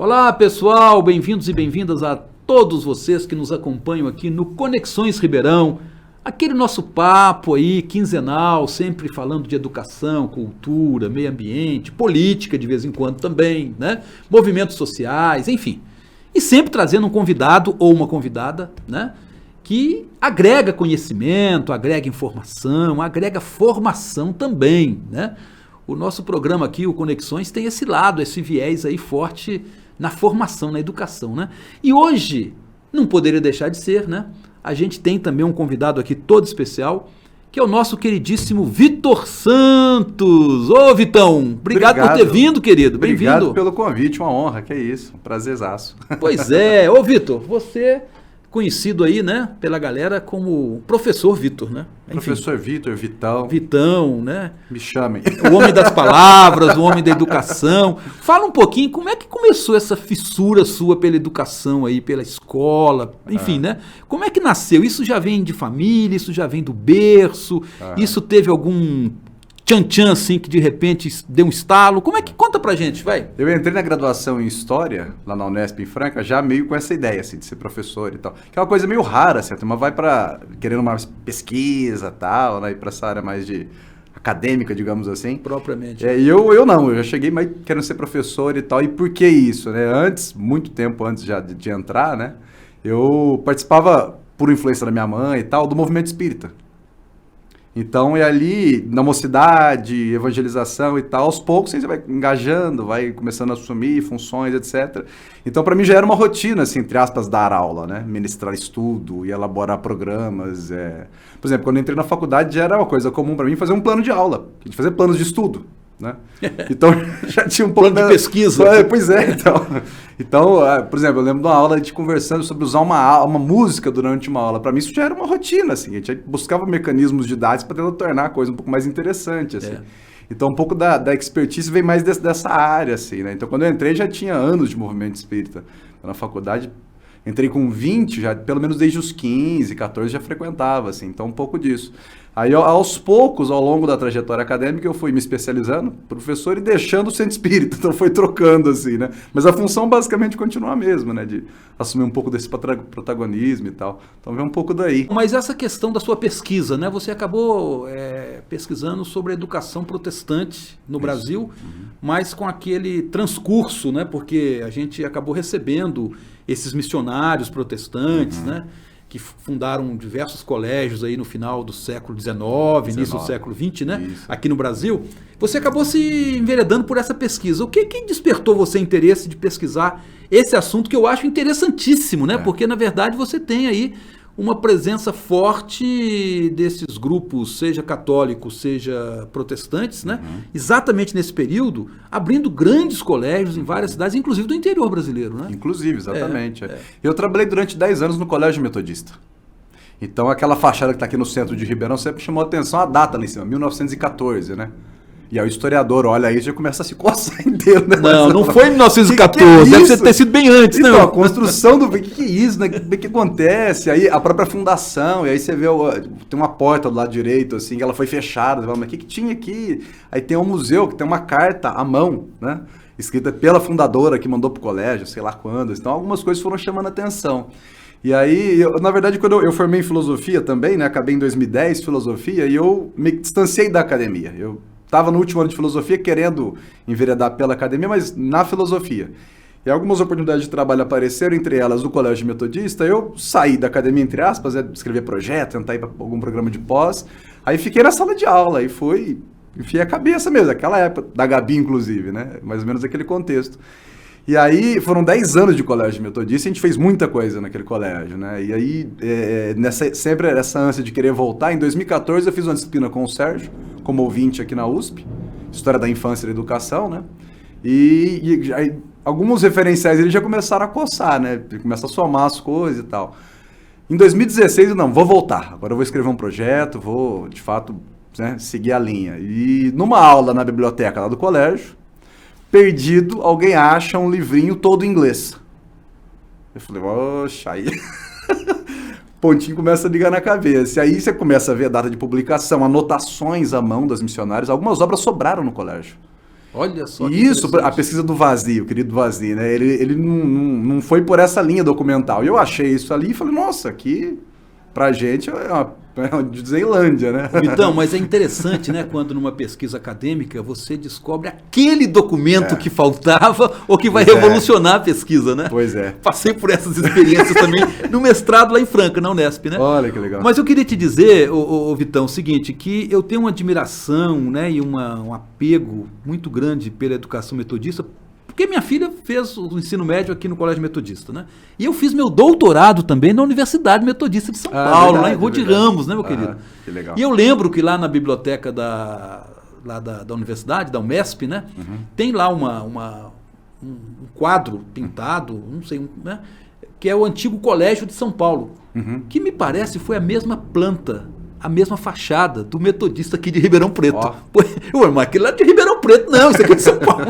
Olá pessoal, bem-vindos e bem-vindas a todos vocês que nos acompanham aqui no Conexões Ribeirão, aquele nosso papo aí quinzenal, sempre falando de educação, cultura, meio ambiente, política de vez em quando também, né? Movimentos sociais, enfim. E sempre trazendo um convidado ou uma convidada, né? Que agrega conhecimento, agrega informação, agrega formação também, né? O nosso programa aqui, o Conexões, tem esse lado, esse viés aí forte na formação, na educação, né? E hoje, não poderia deixar de ser, né? A gente tem também um convidado aqui todo especial, que é o nosso queridíssimo Vitor Santos. Ô, Vitão, obrigado por ter vindo, querido. Bem-vindo. Obrigado pelo convite, uma honra, que é isso, um prazerzaço. Pois é. Ô, Vitor, você conhecido aí, né, pela galera como Professor Vitor, né? Enfim, Professor Vitor, Vitão. Vitão, né? Me chamem. O homem das palavras, o homem da educação. Fala um pouquinho, como é que começou essa fissura sua pela educação aí, pela escola, enfim, né? Como é que nasceu? Isso já vem de família, isso já vem do berço, isso teve algum tchan-tchan assim que de repente deu um estalo? Como é que conta pra gente, vai? Eu entrei na graduação em História, lá na Unesp em Franca, já meio com essa ideia, assim, de ser professor e tal. Que é uma coisa meio rara, assim, a turma vai querendo uma pesquisa e tal, né, ir pra essa área mais de acadêmica, digamos assim. Propriamente. E eu não, eu já cheguei mais querendo ser professor e tal. E por que isso, né? Antes, muito tempo antes já de entrar, né, eu participava, por influência da minha mãe e tal, do movimento espírita. Então, é ali, na mocidade, evangelização e tal, aos poucos você vai engajando, vai começando a assumir funções, etc. Então, para mim já era uma rotina, assim, entre aspas, dar aula, né? Ministrar estudo e elaborar programas. Por exemplo, quando eu entrei na faculdade, já era uma coisa comum para mim fazer um plano de aula, fazer planos de estudo, né? Então, já tinha um plano de pesquisa. Pois é, então, por exemplo, eu lembro de uma aula de conversando sobre usar uma música durante uma aula. Para mim isso já era uma rotina, assim, a gente buscava mecanismos didáticos para tentar tornar a coisa um pouco mais interessante, assim. Então, um pouco da expertise vem mais dessa área, assim, né? Então, quando eu entrei, já tinha anos de movimento espírita. Na faculdade, entrei com 20, já pelo menos desde os 15, 14 já frequentava, assim, então um pouco disso. Aí, aos poucos, ao longo da trajetória acadêmica, eu fui me especializando, professor, e deixando o centro espírita, então foi trocando, assim, né? Mas a função basicamente continua a mesma, né? De assumir um pouco desse protagonismo e tal. Então, vem um pouco daí. Mas essa questão da sua pesquisa, né? Você acabou pesquisando sobre a educação protestante no Brasil, mas com aquele transcurso, né? Porque a gente acabou recebendo esses missionários protestantes, né? Que fundaram diversos colégios aí no final do século XIX, início do século XX, né? Isso. Aqui no Brasil. Você acabou se enveredando por essa pesquisa. O que despertou você interesse de pesquisar esse assunto que eu acho interessantíssimo, né? Porque, na verdade, você tem aí uma presença forte desses grupos, seja católicos, seja protestantes, né? Exatamente nesse período, abrindo grandes colégios em várias cidades, inclusive do interior brasileiro, né? Inclusive, exatamente. Eu trabalhei durante 10 anos no Colégio Metodista. Então, aquela fachada que está aqui no centro de Ribeirão sempre chamou a atenção a data lá em cima, 1914, né? E aí o historiador olha aí e já começa a se coçar inteiro, né? Não foi em 1914, deve ter sido bem antes, né? Então, a construção do... O que é isso, né? O que acontece? Aí a própria fundação, e aí você vê, tem uma porta do lado direito, assim, que ela foi fechada, você fala, mas o que tinha aqui? Aí tem um museu que tem uma carta à mão, né? Escrita pela fundadora que mandou pro colégio, sei lá quando. Então, algumas coisas foram chamando a atenção. E aí, na verdade, quando eu formei em filosofia também, né? Acabei em 2010, filosofia, e eu me distanciei da academia. Eu estava no último ano de filosofia querendo enveredar pela academia, mas na filosofia. E algumas oportunidades de trabalho apareceram, entre elas do Colégio Metodista. Eu saí da academia, entre aspas, escrever projeto, tentar ir para algum programa de pós. Aí fiquei na sala de aula e enfiei a cabeça mesmo, aquela época, da Gabi inclusive, né? Mais ou menos aquele contexto. E aí foram 10 anos de Colégio Metodista e a gente fez muita coisa naquele colégio, né? E aí, sempre essa ânsia de querer voltar, em 2014 eu fiz uma disciplina com o Sérgio, como ouvinte aqui na USP, História da Infância e da Educação, né? E aí, alguns referenciais eles já começaram a coçar, né? Começa a somar as coisas e tal. Em 2016 eu vou voltar, agora eu vou escrever um projeto, vou, de fato, né, seguir a linha. E numa aula na biblioteca lá do colégio, perdido, alguém acha um livrinho todo em inglês. Eu falei, oxa, aí... pontinho começa a ligar na cabeça. E aí você começa a ver a data de publicação, anotações à mão das missionárias. Algumas obras sobraram no colégio. Olha só. E isso, a pesquisa do Vazny, o querido Vazny, né? Ele não foi por essa linha documental. E eu achei isso ali e falei, nossa, aqui pra gente é uma Disneylândia, né? Então, mas é interessante, né, quando numa pesquisa acadêmica você descobre aquele documento que faltava ou que vai revolucionar a pesquisa, né? Pois é. Passei por essas experiências também no mestrado lá em Franca, na Unesp, né? Olha que legal. Mas eu queria te dizer, Vitão, o seguinte, que eu tenho uma admiração, né, e um apego muito grande pela educação metodista, porque minha filha fez o ensino médio aqui no Colégio Metodista, né? E eu fiz meu doutorado também na Universidade Metodista de São Paulo, lá em Rua de Ramos, né, meu querido? Que legal. E eu lembro que lá na biblioteca da universidade, da Unesp, né? Tem lá um quadro pintado, não sei, né? Que é o antigo Colégio de São Paulo, que me parece foi a mesma planta, a mesma fachada do Metodista aqui de Ribeirão Preto. Mas aquele lá de Ribeirão Preto, não, isso aqui é de São Paulo.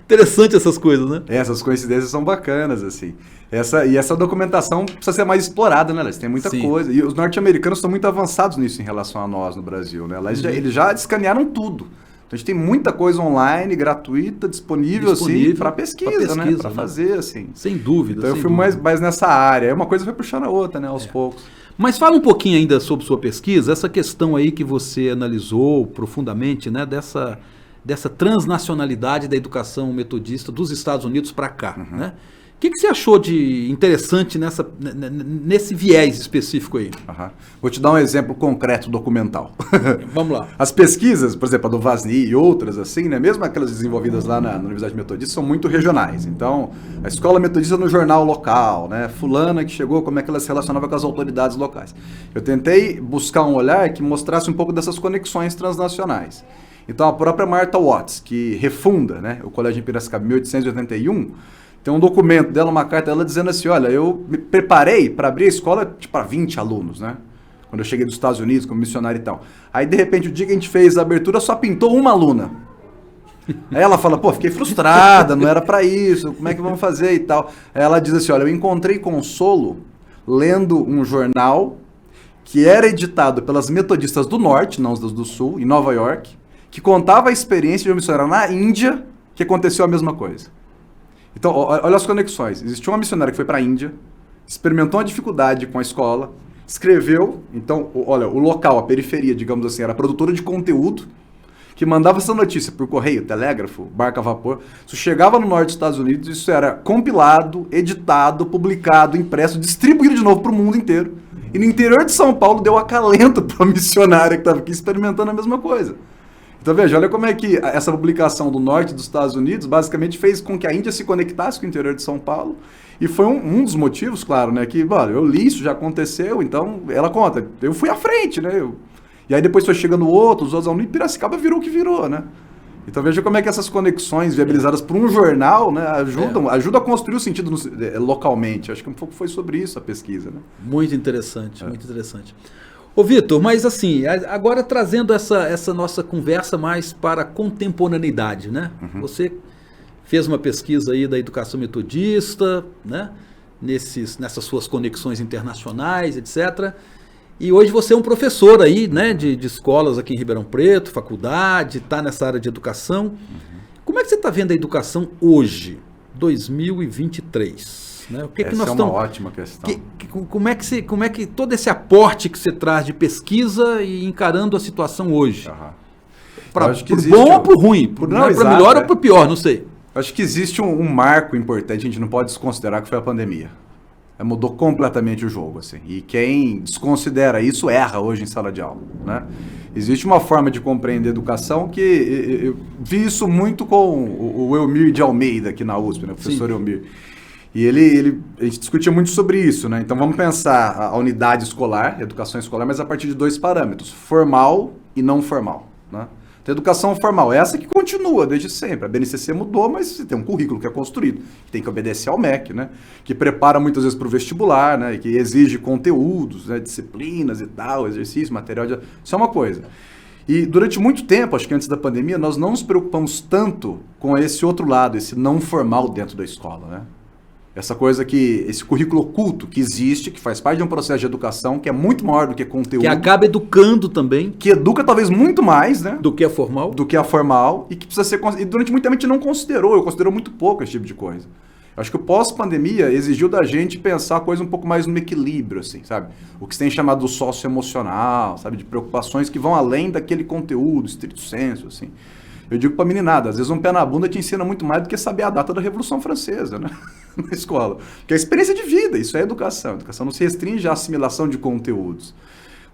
Interessante essas coisas, né? Essas coincidências são bacanas, assim. Essa documentação precisa ser mais explorada, né? Eles têm muita coisa. E os norte-americanos estão muito avançados nisso em relação a nós no Brasil, né? Eles já escanearam tudo. Então a gente tem muita coisa online, gratuita, disponível assim, para pesquisa, né? Para fazer, assim. Sem dúvida. Então eu fui mais nessa área. Aí uma coisa vai puxando a outra, né? Aos poucos. Mas fala um pouquinho ainda sobre sua pesquisa, essa questão aí que você analisou profundamente, né? Dessa transnacionalidade da educação metodista dos Estados Unidos para cá, né? O que você achou de interessante nesse viés específico aí? Vou te dar um exemplo concreto documental. Vamos lá. As pesquisas, por exemplo, a do Vazny e outras assim, né, mesmo aquelas desenvolvidas lá na Universidade Metodista, são muito regionais. Então, a escola metodista no jornal local, né, fulana que chegou, como é que ela se relacionava com as autoridades locais. Eu tentei buscar um olhar que mostrasse um pouco dessas conexões transnacionais. Então, a própria Martha Watts, que refunda, né, o Colégio em Piracicaba em 1881, tem um documento dela, uma carta dela dizendo assim, olha, eu me preparei para abrir a escola para 20 alunos, né? Quando eu cheguei dos Estados Unidos como missionário e tal. Aí, de repente, o dia que a gente fez a abertura, só pintou uma aluna. Aí ela fala, fiquei frustrada, não era para isso, como é que vamos fazer e tal. Aí ela diz assim, olha, eu encontrei consolo lendo um jornal que era editado pelas metodistas do Norte, não das do Sul, em Nova York, que contava a experiência de uma missionária na Índia, que aconteceu a mesma coisa. Então, olha as conexões. Existiu uma missionária que foi para a Índia, experimentou uma dificuldade com a escola, escreveu, então, olha, o local, a periferia, digamos assim, era produtora de conteúdo, que mandava essa notícia por correio, telégrafo, barca a vapor. Isso chegava no norte dos Estados Unidos, isso era compilado, editado, publicado, impresso, distribuído de novo para o mundo inteiro. E no interior de São Paulo deu acalento para a missionária que estava aqui experimentando a mesma coisa. Então veja, olha como é que essa publicação do norte dos Estados Unidos basicamente fez com que a Índia se conectasse com o interior de São Paulo e foi um dos motivos, claro, né, que, eu li isso, já aconteceu, então ela conta, eu fui à frente, né, e aí depois foi chegando os outros alunos e Piracicaba virou o que virou, né. Então veja como é que essas conexões viabilizadas por um jornal, né, ajudam a construir o sentido localmente. Acho que um pouco foi sobre isso a pesquisa, né. Muito interessante, muito interessante. Ô Vitor, mas assim, agora trazendo essa nossa conversa mais para a contemporaneidade, né? Você fez uma pesquisa aí da educação metodista, né? Nessas suas conexões internacionais, etc. E hoje você é um professor aí, né? De escolas aqui em Ribeirão Preto, faculdade, está nessa área de educação. Como é que você está vendo a educação hoje, 2023? Né? O que Essa nós é uma ótima questão. Como é que todo esse aporte que você traz de pesquisa e encarando a situação hoje? Para o bom ou para o ruim? Para o melhor ou para o pior, não sei. Acho que existe um marco importante, a gente não pode desconsiderar, que foi a pandemia. Mudou completamente o jogo, assim. E quem desconsidera isso erra hoje em sala de aula, né? Existe uma forma de compreender educação que eu vi isso muito com o Elmir de Almeida aqui na USP, né? O professor Elmir. E a gente discutia muito sobre isso, né? Então vamos pensar a unidade escolar, a educação escolar, mas a partir de 2 parâmetros, formal e não formal, né? Então, a educação formal é essa que continua desde sempre. A BNCC mudou, mas você tem um currículo que é construído, que tem que obedecer ao MEC, né? Que prepara muitas vezes para o vestibular, né? Que exige conteúdos, né? Disciplinas e tal, exercício, material. Isso é uma coisa. E durante muito tempo, acho que antes da pandemia, nós não nos preocupamos tanto com esse outro lado, esse não formal dentro da escola, né? Essa coisa que, esse currículo oculto que existe, que faz parte de um processo de educação, que é muito maior do que conteúdo. Que acaba educando também. Que educa talvez muito mais, né? Do que a formal. Do que a formal, e que precisa ser... E durante muito tempo a gente não considerou, eu considero muito pouco esse tipo de coisa. Eu acho que o pós-pandemia exigiu da gente pensar a coisa um pouco mais no equilíbrio, assim, sabe? O que se tem chamado do socioemocional, sabe? De preocupações que vão além daquele conteúdo, estrito senso, assim. Eu digo pra meninada, às vezes um pé na bunda te ensina muito mais do que saber a data da Revolução Francesa, né? Na escola. Porque é a experiência de vida, isso é educação. A educação não se restringe à assimilação de conteúdos.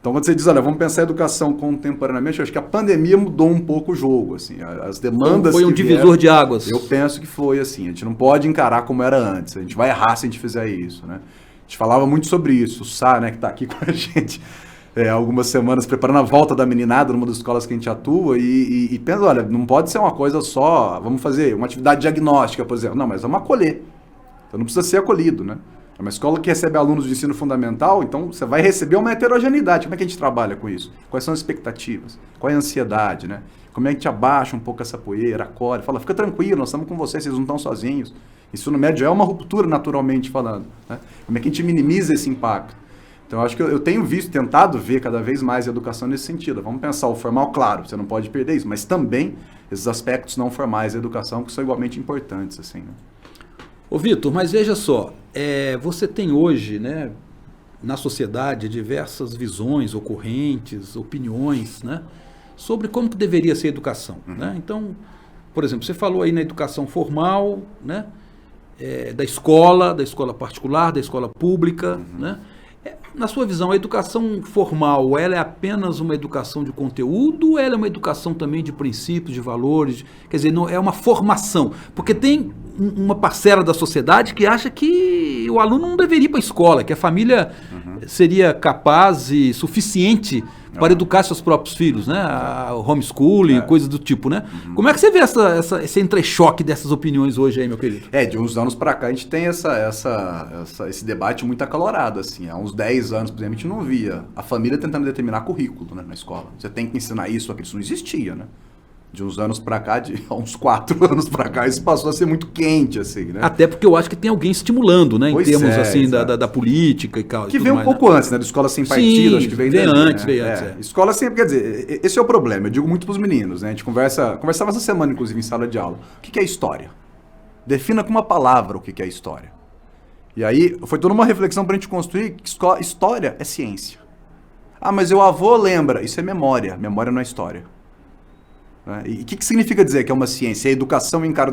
Então, quando você diz, olha, vamos pensar a educação contemporaneamente, eu acho que a pandemia mudou um pouco o jogo, assim, as demandas foi um divisor de águas. Eu penso que foi assim, a gente não pode encarar como era antes, a gente vai errar se a gente fizer isso, né? A gente falava muito sobre isso, o Sá, né, que está aqui com a gente algumas semanas preparando a volta da meninada numa das escolas que a gente atua e pensa, olha, não pode ser uma coisa só, vamos fazer uma atividade diagnóstica, por exemplo, não, mas vamos acolher, então não precisa ser acolhido, né? É uma escola que recebe alunos de ensino fundamental, então você vai receber uma heterogeneidade. Como é que a gente trabalha com isso? Quais são as expectativas? Qual é a ansiedade, né? Como é que a gente abaixa um pouco essa poeira, acolhe, fala, fica tranquilo, nós estamos com vocês, vocês não estão sozinhos. Ensino médio é uma ruptura naturalmente falando, né? Como é que a gente minimiza esse impacto? Então, eu acho que eu tenho visto, tentado ver cada vez mais a educação nesse sentido. Vamos pensar o formal, claro, você não pode perder isso, mas também esses aspectos não formais da educação que são igualmente importantes, assim, né? Ô Vitor, mas veja só, você tem hoje, né, na sociedade diversas visões, ocorrentes, opiniões, né, sobre como que deveria ser a educação. Né? Então, por exemplo, você falou aí na educação formal, né, da escola particular, da escola pública. Né? Na sua visão, a educação formal, ela é apenas uma educação de conteúdo ou ela é uma educação também de princípios, de valores? Quer dizer, não, é uma formação. Porque tem uma parcela da sociedade que acha que o aluno não deveria ir para a escola, que a família seria capaz e suficiente para educar seus próprios filhos, né? O homeschooling, coisas do tipo, né? Como é que você vê esse entrechoque dessas opiniões hoje aí, meu querido? De uns anos para cá a gente tem esse debate muito acalorado, assim. Há uns 10 anos, por exemplo, a gente não via a família tentando determinar currículo, né, na escola. Você tem que ensinar isso, aquilo, isso não existia, né? De uns anos pra cá, há uns 4 anos pra cá, isso passou a ser muito quente, assim, né? Até porque eu acho que tem alguém estimulando, né? Pois em termos, assim, exato. da política e tal. Que veio um pouco antes, né? Da escola sem partido, acho que veio antes. Escola sem... Quer dizer, esse é o problema, eu digo muito pros meninos, né? A gente conversava essa semana, inclusive, em sala de aula. O que é história? Defina com uma palavra o que é história. E aí, foi toda uma reflexão pra gente construir que história é ciência. Ah, mas o avô lembra. Isso é memória. Memória não é história. E o que significa dizer que é uma ciência? A educação encara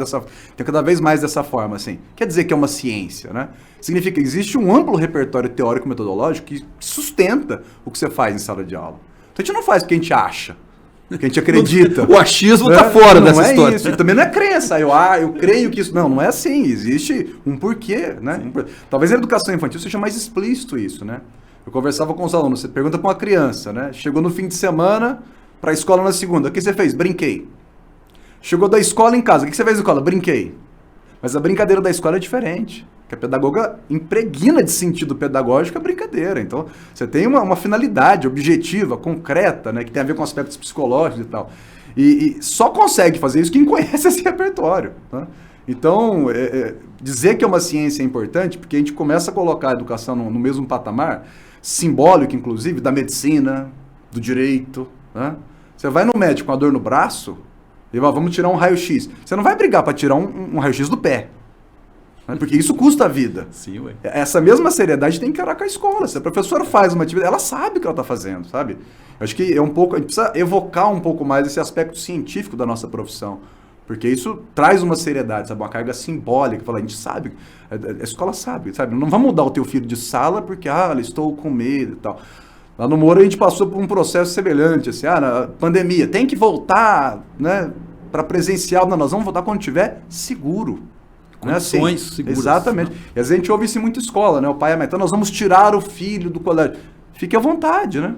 tem cada vez mais dessa forma, assim. Quer dizer que é uma ciência, né? Significa que existe um amplo repertório teórico-metodológico que sustenta o que você faz em sala de aula. Então a gente não faz porque a gente acha, porque a gente acredita. O achismo está fora dessa história. Não é isso, e também não é crença. Eu creio que isso... Não é assim. Existe um porquê, né? Talvez na educação infantil seja mais explícito isso, né? Eu conversava com os alunos, você pergunta para uma criança, né? Chegou no fim de semana... para a escola na segunda. O que você fez? Brinquei. Chegou da escola em casa. O que você fez na escola? Brinquei. Mas a brincadeira da escola é diferente. Porque a pedagoga impregna de sentido pedagógico a brincadeira. Então, você tem uma finalidade objetiva, concreta, né, que tem a ver com aspectos psicológicos e tal. E só consegue fazer isso quem conhece esse repertório. Tá? Então, dizer que é uma ciência é importante, porque a gente começa a colocar a educação no mesmo patamar, simbólico, inclusive, da medicina, do direito. Né? Você vai no médico com a dor no braço e vai, vamos tirar um raio-x. Você não vai brigar para tirar um raio-x do pé. Né? Porque isso custa a vida. Sim, ué. Essa mesma seriedade tem que encarar com a escola. Se a professora faz uma atividade, ela sabe o que ela está fazendo, sabe? Eu acho que a gente precisa evocar um pouco mais esse aspecto científico da nossa profissão. Porque isso traz uma seriedade, sabe? Uma carga simbólica. Fala, a gente sabe, a escola sabe. Não vamos mudar o teu filho de sala porque, estou com medo e tal. Lá no Moura a gente passou por um processo semelhante, assim, na pandemia, tem que voltar, né, para presencial, nós vamos voltar quando tiver seguro. Condições né, assim, seguras. Exatamente. E às vezes a gente ouve isso em muita escola, né, o pai e a mãe, então nós vamos tirar o filho do colégio. Fique à vontade, né?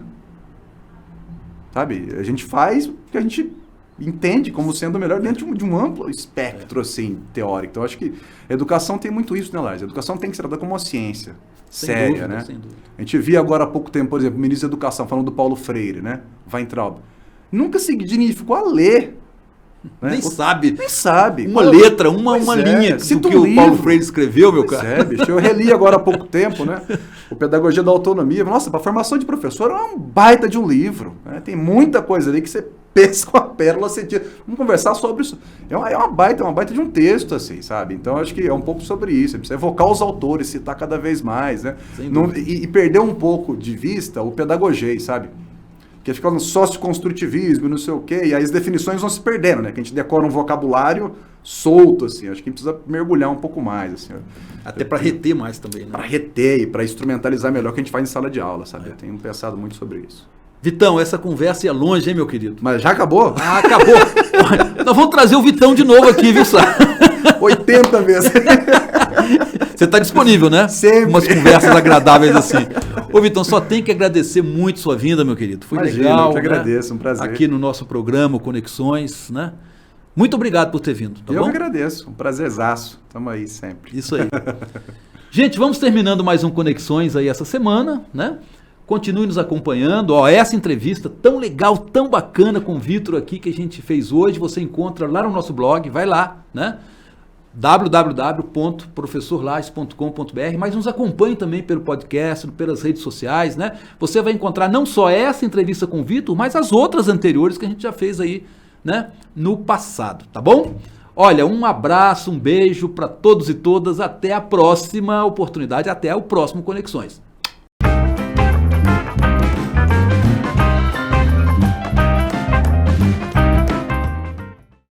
Sabe, a gente faz o que a gente entende como sendo melhor dentro de um amplo espectro, assim, teórico. Então, eu acho que a educação tem muito isso, né, Lars? A educação tem que ser tratada como uma ciência. Séria, dúvida, né? Sem dúvida. A gente via agora há pouco tempo, por exemplo, o ministro da Educação falando do Paulo Freire, né? Weintraub. Nunca se dignificou a ler Né? Nem sabe. Nem sabe. Uma letra, uma linha do cita que um o Paulo livro. Freire escreveu, meu Pois cara. é, bicho, eu reli agora há pouco tempo, né? O Pedagogia da Autonomia. Nossa, para formação de professor é um baita de um livro. Né? Tem muita coisa ali que você pensa com a pérola, você tira. Vamos conversar sobre isso. É uma baita de um texto, assim, sabe? Então, acho que é um pouco sobre isso. Você precisa evocar os autores, citar cada vez mais, né? E perder um pouco de vista o pedagogês, sabe? Que fica no socioconstrutivismo, não sei o quê, e aí as definições vão se perdendo, né? Que a gente decora um vocabulário solto, assim. Acho que a gente precisa mergulhar um pouco mais, assim. Até para reter mais também, né? Para reter e para instrumentalizar melhor o que a gente faz em sala de aula, sabe? Eu tenho pensado muito sobre isso. Vitão, essa conversa ia longe, hein, meu querido? Mas já acabou? Ah, acabou. Nós vamos trazer o Vitão de novo aqui, viu, Sá? 80 vezes. Você está disponível, né? Sempre. Umas conversas agradáveis assim. Ô, Vitão, só tem que agradecer muito sua vinda, meu querido. Foi legal. Eu que agradeço, um prazer. Aqui no nosso programa, Conexões, né? Muito obrigado por ter vindo, tá bom? Eu que agradeço, um prazerzaço. Tamo aí sempre. Isso aí. Gente, vamos terminando mais um Conexões aí essa semana, né? Continue nos acompanhando. Ó, essa entrevista tão legal, tão bacana com o Vitor aqui que a gente fez hoje, você encontra lá no nosso blog, vai lá, né? www.professorlages.com.br, mas nos acompanhe também pelo podcast, pelas redes sociais, né? Você vai encontrar não só essa entrevista com o Vitor, mas as outras anteriores que a gente já fez aí, né, no passado, tá bom? Olha, um abraço, um beijo para todos e todas, até a próxima oportunidade, até o próximo Conexões.